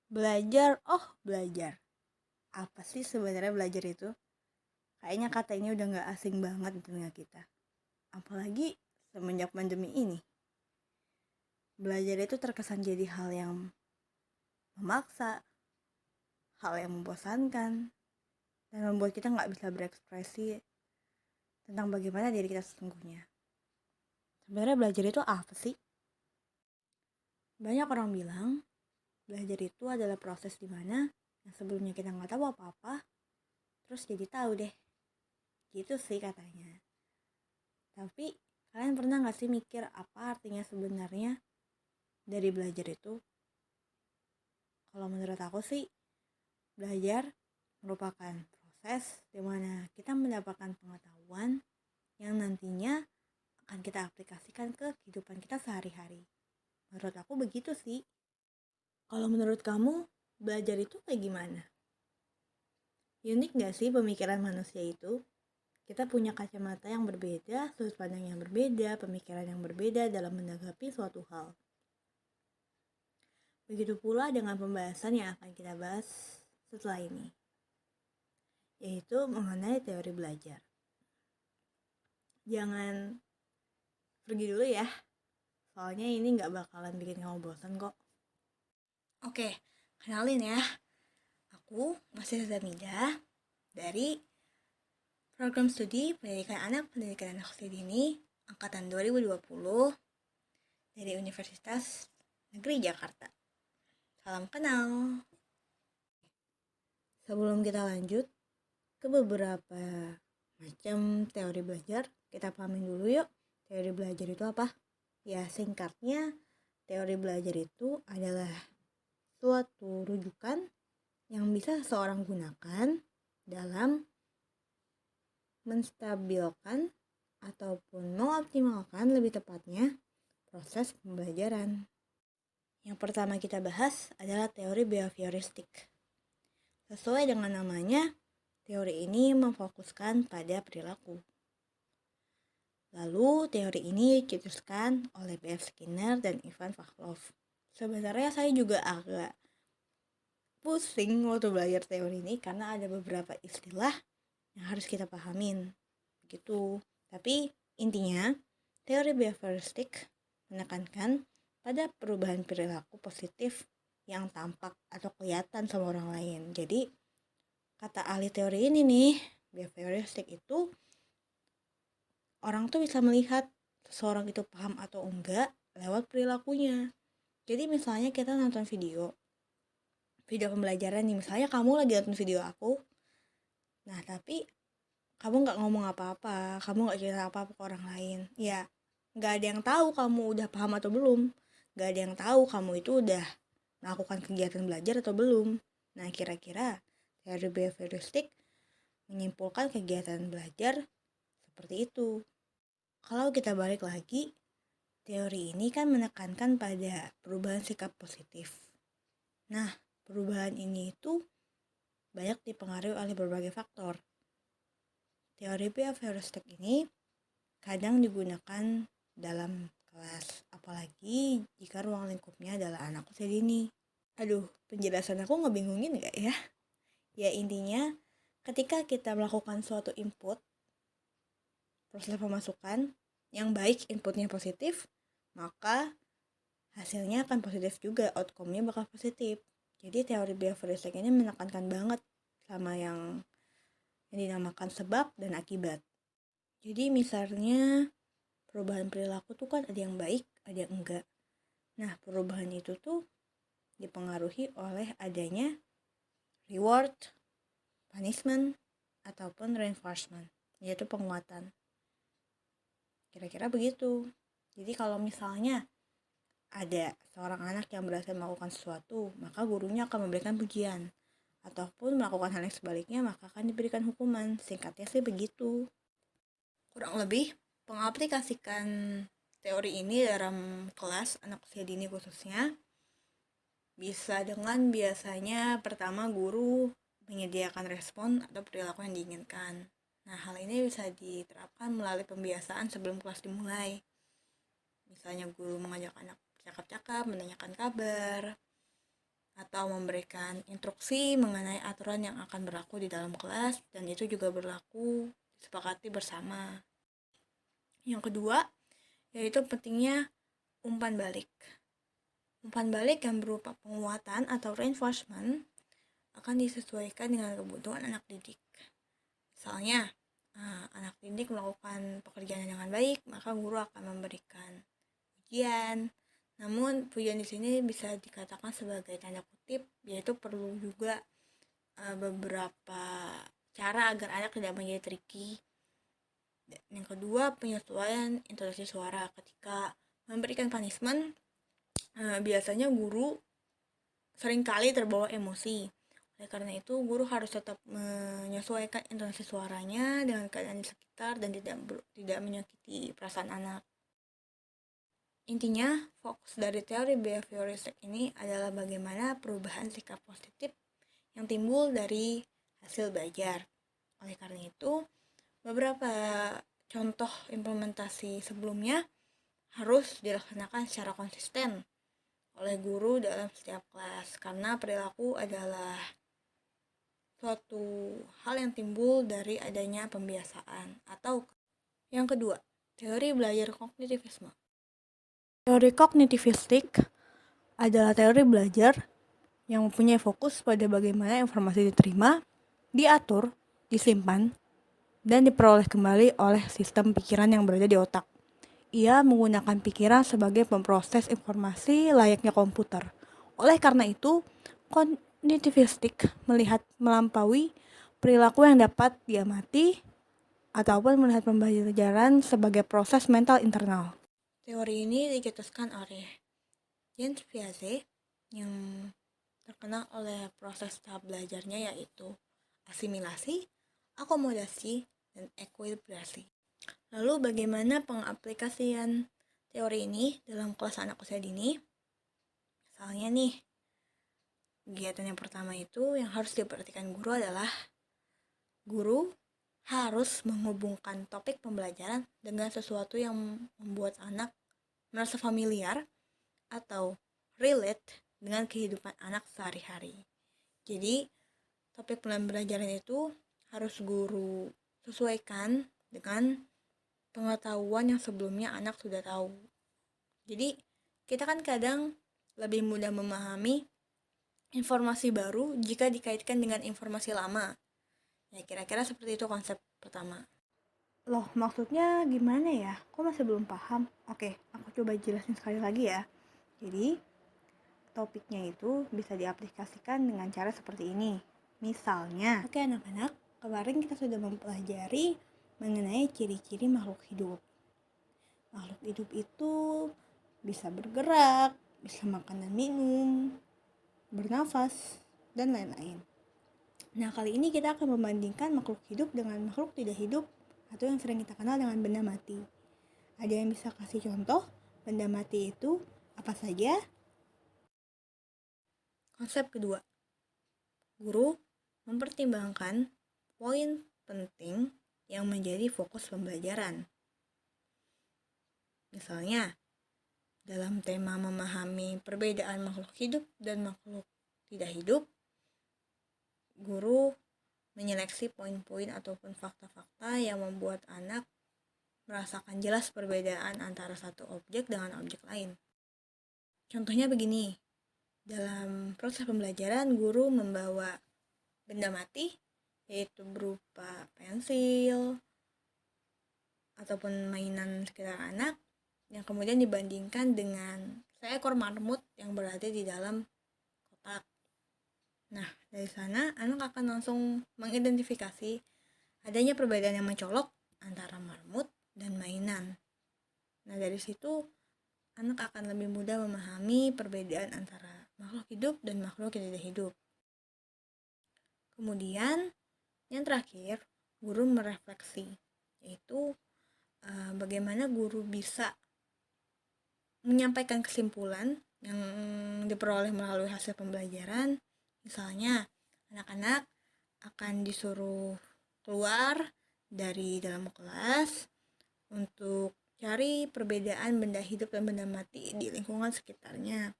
Belajar, belajar. Apa sih sebenarnya belajar itu? Kayaknya kata ini udah gak asing banget di telinga kita. Apalagi semenjak pandemi ini. Belajar itu terkesan jadi hal yang memaksa, hal yang membosankan, dan membuat kita gak bisa berekspresi tentang bagaimana diri kita sesungguhnya. Sebenarnya belajar itu apa sih? Banyak orang bilang, belajar itu adalah proses dimana yang sebelumnya kita gak tahu apa-apa, terus jadi tahu deh. Gitu sih katanya. Tapi kalian pernah gak sih mikir apa artinya sebenarnya dari belajar itu? Kalau menurut aku sih, belajar merupakan proses di mana kita mendapatkan pengetahuan yang nantinya akan kita aplikasikan ke kehidupan kita sehari-hari. Menurut aku begitu sih. Kalau menurut kamu, belajar itu kayak gimana? Unik gak sih pemikiran manusia itu? Kita punya kacamata yang berbeda, sudut pandang yang berbeda, pemikiran yang berbeda dalam menanggapi suatu hal. Begitu pula dengan pembahasan yang akan kita bahas setelah ini, yaitu mengenai teori belajar. Jangan pergi dulu ya, soalnya ini gak bakalan bikin kamu bosan kok. Oke, kenalin ya, aku masih Zamida dari Program Studi Pendidikan Anak Usia Dini Angkatan 2020 dari Universitas Negeri Jakarta. Salam kenal. Sebelum kita lanjut ke beberapa macam teori belajar, kita pahamin dulu yuk teori belajar itu apa. Ya singkatnya, teori belajar itu adalah suatu rujukan yang bisa seseorang gunakan dalam menstabilkan ataupun mengoptimalkan lebih tepatnya proses pembelajaran. Yang pertama kita bahas adalah teori behavioristik. Sesuai dengan namanya, teori ini memfokuskan pada perilaku. Lalu teori ini dicetuskan oleh B.F. Skinner dan Ivan Pavlov. Sebenarnya saya juga agak pusing waktu belajar teori ini karena ada beberapa istilah yang harus kita pahamin. Begitu. Tapi intinya, teori behavioristik menekankan pada perubahan perilaku positif yang tampak atau kelihatan sama orang lain. Jadi, kata ahli teori ini nih, behavioristik itu orang tuh bisa melihat seseorang itu paham atau enggak lewat perilakunya. Jadi misalnya kita nonton video pembelajaran nih, misalnya kamu lagi nonton video aku, nah tapi kamu nggak ngomong apa-apa, kamu nggak cerita apa-apa ke orang lain, ya nggak ada yang tahu kamu udah paham atau belum, nggak ada yang tahu kamu itu udah melakukan kegiatan belajar atau belum. Nah kira-kira teori behavioristik menyimpulkan kegiatan belajar seperti itu. Kalau kita balik lagi, teori ini kan menekankan pada perubahan sikap positif. Nah, perubahan ini itu banyak dipengaruhi oleh berbagai faktor. Teori behavioristik ini kadang digunakan dalam kelas, apalagi jika ruang lingkupnya adalah anak usia dini. Aduh, penjelasan aku ngebingungin gak ya? Ya intinya, ketika kita melakukan suatu input, proses pemasukan yang baik inputnya positif, maka hasilnya akan positif juga, outcome-nya bakal positif. Jadi teori behavioristik ini menekankan banget sama yang dinamakan sebab dan akibat. Jadi misalnya perubahan perilaku tuh kan ada yang baik, ada yang enggak. Nah perubahan itu tuh dipengaruhi oleh adanya reward, punishment, ataupun reinforcement, yaitu penguatan. Kira-kira begitu. Jadi kalau misalnya ada seorang anak yang berhasil melakukan sesuatu, maka gurunya akan memberikan pujian. Ataupun melakukan hal yang sebaliknya, maka akan diberikan hukuman. Singkatnya sih begitu. Kurang lebih, pengaplikasikan teori ini dalam kelas anak usia dini khususnya bisa dengan biasanya pertama guru menyediakan respon atau perilaku yang diinginkan. Nah, hal ini bisa diterapkan melalui pembiasaan sebelum kelas dimulai. Misalnya guru mengajak anak cakap-cakap, menanyakan kabar, atau atau memberikan instruksi mengenai aturan yang akan berlaku di dalam kelas, dan itu juga berlaku disepakati bersama. Yang kedua, yaitu pentingnya umpan balik. Umpan balik yang berupa penguatan atau reinforcement akan disesuaikan dengan kebutuhan anak didik. Misalnya, anak didik melakukan pekerjaan dengan baik, maka guru akan memberikan pujian. Namun pujian di sini bisa dikatakan sebagai tanda kutip, yaitu perlu juga beberapa cara agar anak tidak menjadi tricky. Yang kedua, penyesuaian intonasi suara. Ketika memberikan punishment, biasanya guru seringkali terbawa emosi. Oleh karena itu, guru harus tetap menyesuaikan intonasi suaranya dengan keadaan di sekitar dan tidak menyakiti perasaan anak. Intinya, fokus dari teori behavioristik ini adalah bagaimana perubahan sikap positif yang timbul dari hasil belajar. Oleh karena itu, beberapa contoh implementasi sebelumnya harus dilaksanakan secara konsisten oleh guru dalam setiap kelas, karena perilaku adalah suatu hal yang timbul dari adanya pembiasaan. Atau yang kedua, teori belajar kognitivisme. Teori kognitivistik adalah teori belajar yang mempunyai fokus pada bagaimana informasi diterima, diatur, disimpan, dan diperoleh kembali oleh sistem pikiran yang berada di otak. Ia menggunakan pikiran sebagai pemproses informasi layaknya komputer. Oleh karena itu, kognitivistik melihat melampaui perilaku yang dapat diamati ataupun melihat pembelajaran sebagai proses mental internal. Teori ini dicetuskan oleh James Piaget yang terkenal oleh proses tahap belajarnya, yaitu asimilasi, akomodasi, dan ekuilibrasi. Lalu bagaimana pengaplikasian teori ini dalam kelas anak usia dini? Misalnya nih, kegiatan yang pertama itu yang harus diperhatikan guru adalah guru harus menghubungkan topik pembelajaran dengan sesuatu yang membuat anak merasa familiar atau relate dengan kehidupan anak sehari-hari. Jadi, topik pembelajaran itu harus guru sesuaikan dengan pengetahuan yang sebelumnya anak sudah tahu. Jadi, kita kan kadang lebih mudah memahami informasi baru jika dikaitkan dengan informasi lama. Ya, kira-kira seperti itu konsep pertama. Loh, maksudnya gimana ya? Kok masih belum paham? Oke, aku coba jelasin sekali lagi ya. Jadi, topiknya itu bisa diaplikasikan dengan cara seperti ini. Misalnya, oke anak-anak, kemarin kita sudah mempelajari mengenai ciri-ciri makhluk hidup. Makhluk hidup itu bisa bergerak, bisa makan dan minum, bernafas, dan lain-lain. Nah, kali ini kita akan membandingkan makhluk hidup dengan makhluk tidak hidup atau yang sering kita kenal dengan benda mati. Ada yang bisa kasih contoh benda mati itu apa saja? Konsep kedua, guru mempertimbangkan poin penting yang menjadi fokus pembelajaran. Misalnya, dalam tema memahami perbedaan makhluk hidup dan makhluk tidak hidup, guru menyeleksi poin-poin ataupun fakta-fakta yang membuat anak merasakan jelas perbedaan antara satu objek dengan objek lain. Contohnya begini, dalam proses pembelajaran guru membawa benda mati, yaitu berupa pensil ataupun mainan sekitar anak, yang kemudian dibandingkan dengan seekor marmut yang berada di dalam kotak. Nah, dari sana anak akan langsung mengidentifikasi adanya perbedaan yang mencolok antara marmut dan mainan. Nah, dari situ anak akan lebih mudah memahami perbedaan antara makhluk hidup dan makhluk yang tidak hidup. Kemudian, yang terakhir, guru merefleksi, yaitu bagaimana guru bisa menyampaikan kesimpulan yang diperoleh melalui hasil pembelajaran. Misalnya, anak-anak akan disuruh keluar dari dalam kelas untuk cari perbedaan benda hidup dan benda mati di lingkungan sekitarnya.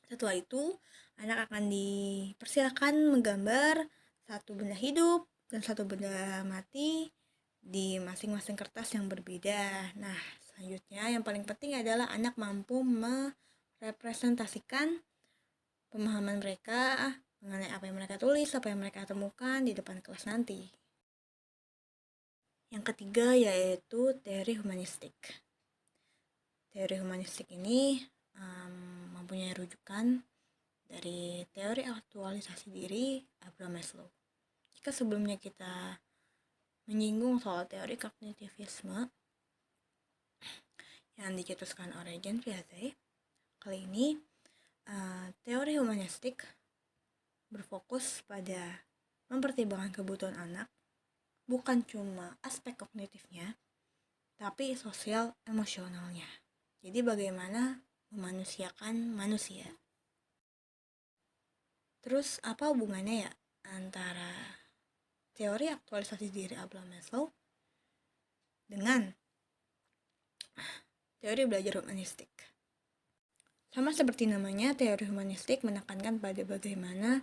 Setelah itu, Anak akan dipersilakan menggambar satu benda hidup dan satu benda mati di masing-masing kertas yang berbeda. Nah, selanjutnya yang paling penting adalah anak mampu merepresentasikan pemahaman mereka mengenai apa yang mereka tulis, apa yang mereka temukan di depan kelas nanti. Yang ketiga yaitu teori humanistik. Teori humanistik ini mempunyai rujukan dari teori aktualisasi diri Abraham Maslow. Jika sebelumnya kita menyinggung soal teori kognitivisme yang dicetuskan oleh Jean Piaget, kali ini teori humanistik berfokus pada mempertimbangkan kebutuhan anak, bukan cuma aspek kognitifnya, tapi sosial emosionalnya. Jadi bagaimana memanusiakan manusia. Terus apa hubungannya ya antara teori aktualisasi diri Abraham Maslow dengan teori belajar humanistik? Sama seperti namanya, teori humanistik menekankan pada bagaimana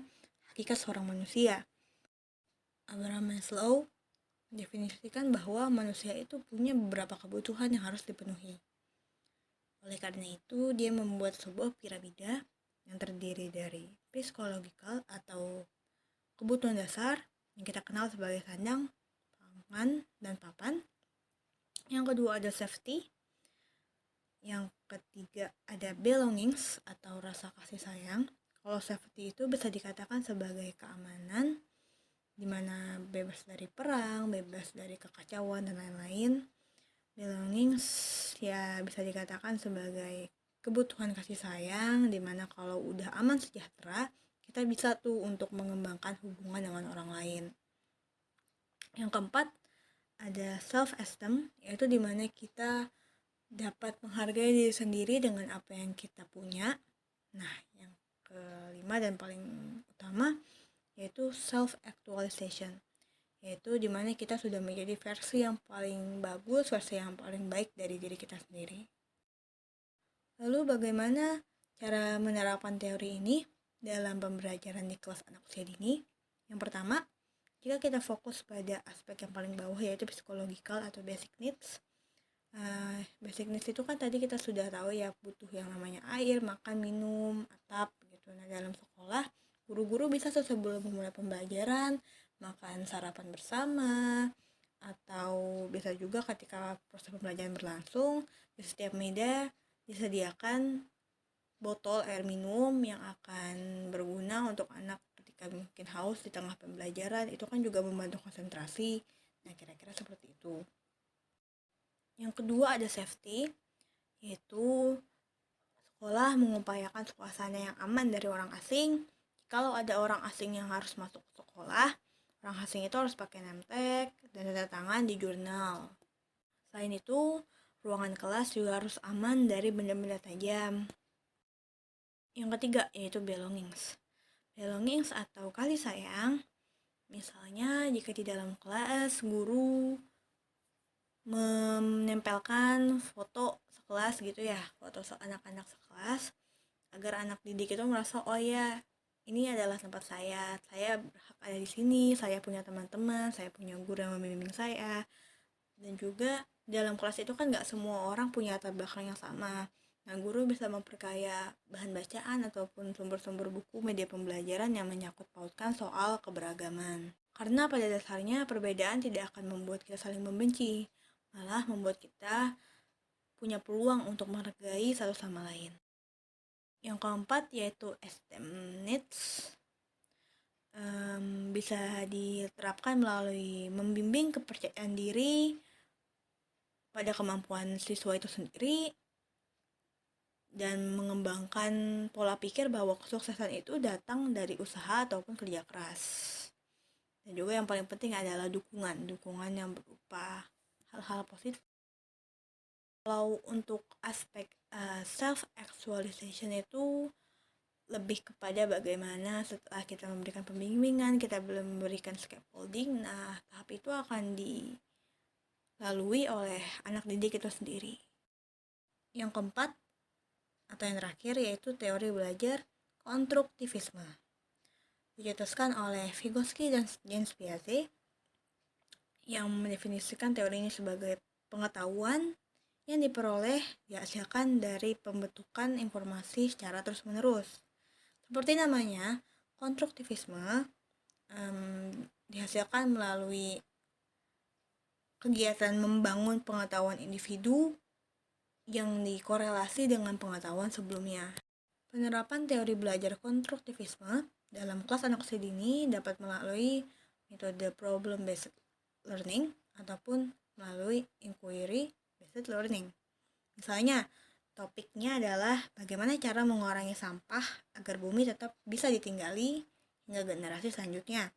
hakikat seorang manusia. Abraham Maslow mendefinisikan bahwa manusia itu punya beberapa kebutuhan yang harus dipenuhi. Oleh karena itu, dia membuat sebuah piramida yang terdiri dari psikological atau kebutuhan dasar yang kita kenal sebagai sandang, pangan, dan papan. Yang kedua ada safety. Yang ketiga ada belongings atau rasa kasih sayang. Kalau safety itu bisa dikatakan sebagai keamanan, dimana bebas dari perang, bebas dari kekacauan, dan lain-lain. Belongings ya bisa dikatakan sebagai kebutuhan kasih sayang, dimana kalau udah aman sejahtera, kita bisa tuh untuk mengembangkan hubungan dengan orang lain. Yang keempat ada self-esteem, yaitu dimana kita dapat menghargai diri sendiri dengan apa yang kita punya. Nah, yang kelima dan paling utama yaitu self-actualization, yaitu dimana kita sudah menjadi versi yang paling bagus, versi yang paling baik dari diri kita sendiri. Lalu bagaimana cara menerapkan teori ini dalam pembelajaran di kelas anak usia dini? Yang pertama, jika kita fokus pada aspek yang paling bawah yaitu psychological atau basic needs. Basic needs itu kan tadi kita sudah tahu ya, butuh yang namanya air, makan, minum, atap gitu. Nah, dalam sekolah guru-guru bisa sebelum memulai pembelajaran makan sarapan bersama, atau bisa juga ketika proses pembelajaran berlangsung di setiap meja disediakan botol air minum yang akan berguna untuk anak ketika mungkin haus di tengah pembelajaran. Itu kan juga membantu konsentrasi. Nah, kira-kira seperti itu. Yang kedua ada safety, yaitu sekolah mengupayakan suasana yang aman dari orang asing. Kalau ada orang asing yang harus masuk ke sekolah, orang asing itu harus pakai name tag dan tanda tangan di jurnal. Selain itu, ruangan kelas juga harus aman dari benda-benda tajam. Yang ketiga yaitu belongings. Belongings atau kasih sayang. Misalnya jika di dalam kelas guru menempelkan foto sekelas gitu ya, foto anak-anak sekelas, agar anak didik itu merasa, oh ya, ini adalah tempat saya berhak ada di sini, saya punya teman-teman, saya punya guru yang membimbing saya. Dan juga dalam kelas itu kan gak semua orang punya latar belakang yang sama. Nah, guru bisa memperkaya bahan bacaan ataupun sumber-sumber buku media pembelajaran yang menyangkut pautkan soal keberagaman. Karena pada dasarnya perbedaan tidak akan membuat kita saling membenci, malah membuat kita punya peluang untuk menghargai satu sama lain. Yang keempat yaitu STEM needs, bisa diterapkan melalui membimbing kepercayaan diri pada kemampuan siswa itu sendiri dan mengembangkan pola pikir bahwa kesuksesan itu datang dari usaha ataupun kerja keras. Dan juga yang paling penting adalah dukungan yang berupa hal-hal positif. Kalau untuk aspek self-actualization itu lebih kepada bagaimana setelah kita memberikan pembimbingan, kita belum memberikan scaffolding, nah tahap itu akan dilalui oleh anak didik itu sendiri. Yang keempat atau yang terakhir yaitu teori belajar konstruktivisme. Dicetuskan oleh Vygotsky dan James Piaget yang mendefinisikan teori ini sebagai pengetahuan yang diperoleh dihasilkan dari pembentukan informasi secara terus-menerus. Seperti namanya, konstruktivisme dihasilkan melalui kegiatan membangun pengetahuan individu yang dikorelasi dengan pengetahuan sebelumnya. Penerapan teori belajar konstruktivisme dalam kelas anak usia dini dapat melalui metode problem-based learning ataupun melalui inquiry-based learning. Misalnya, topiknya adalah bagaimana cara mengurangi sampah agar bumi tetap bisa ditinggali hingga generasi selanjutnya.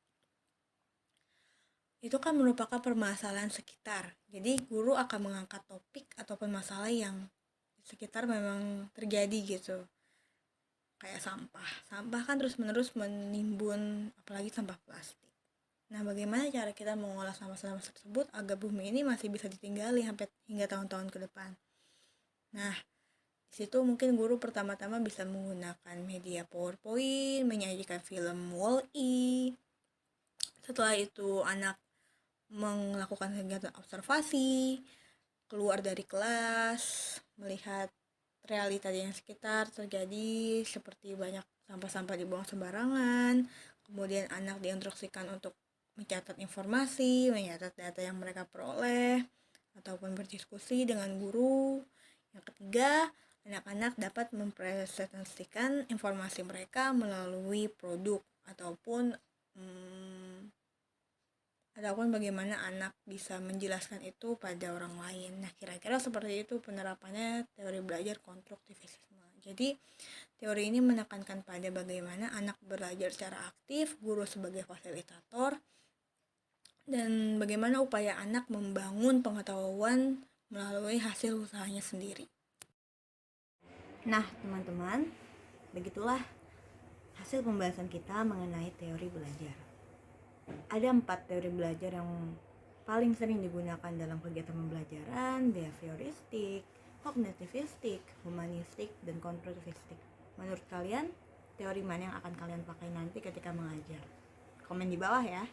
Itu kan merupakan permasalahan sekitar. Jadi guru akan mengangkat topik ataupun masalah yang di sekitar memang terjadi gitu. Kayak sampah. Sampah kan terus-menerus menimbun, apalagi sampah plastik. Nah, bagaimana cara kita mengolah sampah-sampah tersebut agar bumi ini masih bisa ditinggali sampai hingga tahun-tahun ke depan. Nah, di situ mungkin guru pertama-tama bisa menggunakan media PowerPoint, menyajikan film Wall-E. Setelah itu anak melakukan kegiatan observasi, keluar dari kelas, melihat realita yang sekitar terjadi seperti banyak sampah-sampah dibuang sembarangan. Kemudian anak diinstruksikan untuk mencatat informasi, mencatat data yang mereka peroleh, ataupun berdiskusi dengan guru. Yang ketiga, anak-anak dapat mempresentasikan informasi mereka melalui produk ataupun bagaimana anak bisa menjelaskan itu pada orang lain. Nah, kira-kira seperti itu penerapannya teori belajar konstruktivisme. Jadi, teori ini menekankan pada bagaimana anak belajar secara aktif, guru sebagai fasilitator, dan bagaimana upaya anak membangun pengetahuan melalui hasil usahanya sendiri. Nah, teman-teman, begitulah hasil pembahasan kita mengenai teori belajar. Ada 4 teori belajar yang paling sering digunakan dalam kegiatan pembelajaran: behavioristik, kognitivistik, humanistik, dan konstruktivistik. Menurut kalian, teori mana yang akan kalian pakai nanti ketika mengajar? Komen di bawah ya.